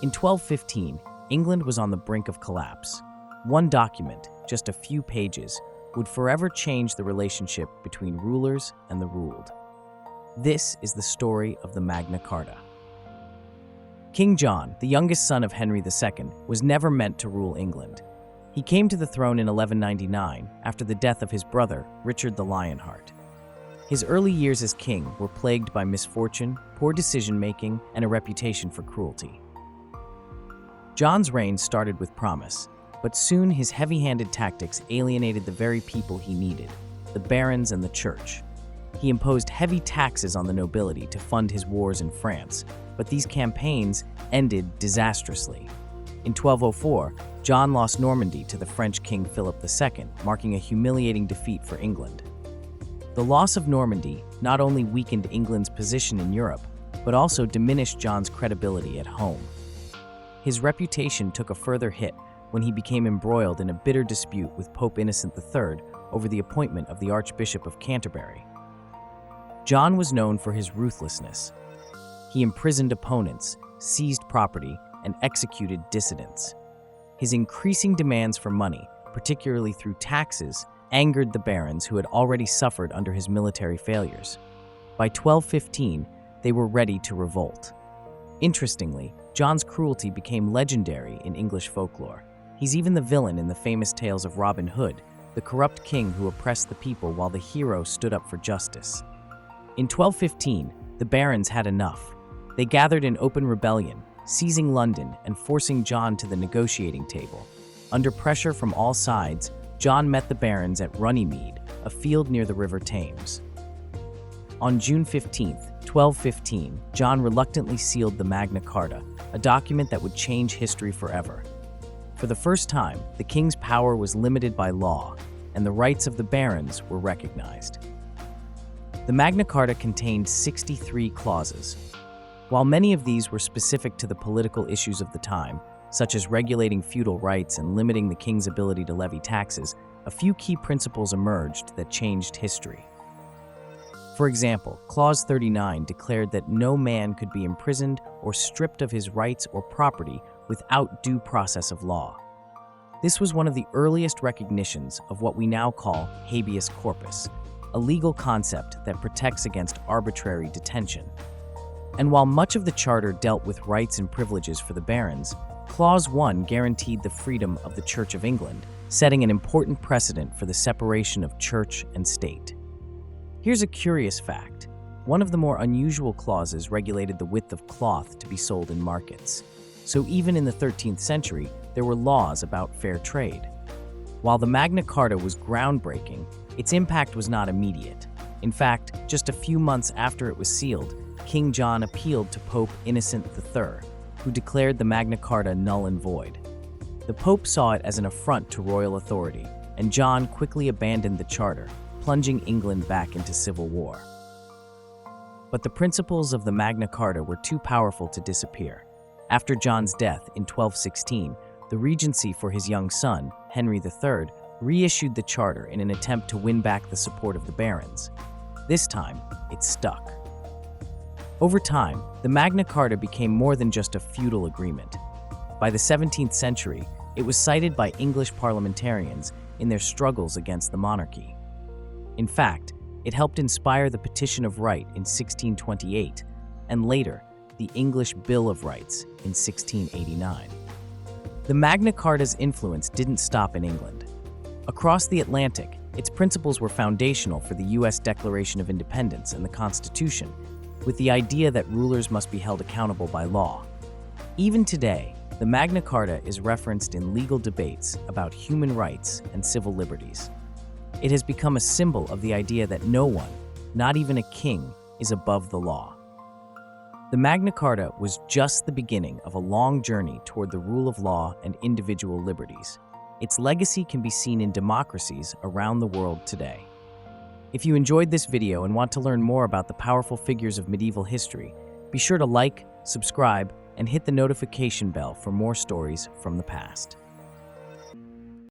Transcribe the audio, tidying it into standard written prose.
In 1215, England was on the brink of collapse. One document, just a few pages, would forever change the relationship between rulers and the ruled. This is the story of the Magna Carta. King John, the youngest son of Henry II, was never meant to rule England. He came to the throne in 1199 after the death of his brother, Richard the Lionheart. His early years as king were plagued by misfortune, poor decision-making, and a reputation for cruelty. John's reign started with promise, but soon his heavy-handed tactics alienated the very people he needed, the barons and the church. He imposed heavy taxes on the nobility to fund his wars in France, but these campaigns ended disastrously. In 1204, John lost Normandy to the French King Philip II, marking a humiliating defeat for England. The loss of Normandy not only weakened England's position in Europe, but also diminished John's credibility at home. His reputation took a further hit when he became embroiled in a bitter dispute with Pope Innocent III over the appointment of the Archbishop of Canterbury. John was known for his ruthlessness. He imprisoned opponents, seized property, and executed dissidents. His increasing demands for money, particularly through taxes, angered the barons who had already suffered under his military failures. By 1215, they were ready to revolt. Interestingly, John's cruelty became legendary in English folklore. He's even the villain in the famous tales of Robin Hood, the corrupt king who oppressed the people while the hero stood up for justice. In 1215, the barons had enough. They gathered in open rebellion, seizing London and forcing John to the negotiating table. Under pressure from all sides, John met the barons at Runnymede, a field near the River Thames. On June 15, 1215, John reluctantly sealed the Magna Carta, a document that would change history forever. For the first time, the king's power was limited by law, and the rights of the barons were recognized. The Magna Carta contained 63 clauses. While many of these were specific to the political issues of the time, such as regulating feudal rights and limiting the king's ability to levy taxes, a few key principles emerged that changed history. For example, Clause 39 declared that no man could be imprisoned or stripped of his rights or property without due process of law. This was one of the earliest recognitions of what we now call habeas corpus, a legal concept that protects against arbitrary detention. And while much of the charter dealt with rights and privileges for the barons, Clause 1 guaranteed the freedom of the Church of England, setting an important precedent for the separation of church and state. Here's a curious fact. One of the more unusual clauses regulated the width of cloth to be sold in markets. So even in the 13th century, there were laws about fair trade. While the Magna Carta was groundbreaking, its impact was not immediate. In fact, just a few months after it was sealed, King John appealed to Pope Innocent III, who declared the Magna Carta null and void. The Pope saw it as an affront to royal authority, and John quickly abandoned the charter, plunging England back into civil war. But the principles of the Magna Carta were too powerful to disappear. After John's death in 1216, the regency for his young son, Henry III, reissued the charter in an attempt to win back the support of the barons. This time, it stuck. Over time, the Magna Carta became more than just a feudal agreement. By the 17th century, it was cited by English parliamentarians in their struggles against the monarchy. In fact, it helped inspire the Petition of Right in 1628, and later, the English Bill of Rights in 1689. The Magna Carta's influence didn't stop in England. Across the Atlantic, its principles were foundational for the U.S. Declaration of Independence and the Constitution, with the idea that rulers must be held accountable by law. Even today, the Magna Carta is referenced in legal debates about human rights and civil liberties. It has become a symbol of the idea that no one, not even a king, is above the law. The Magna Carta was just the beginning of a long journey toward the rule of law and individual liberties. Its legacy can be seen in democracies around the world today. If you enjoyed this video and want to learn more about the powerful figures of medieval history, be sure to like, subscribe, and hit the notification bell for more stories from the past.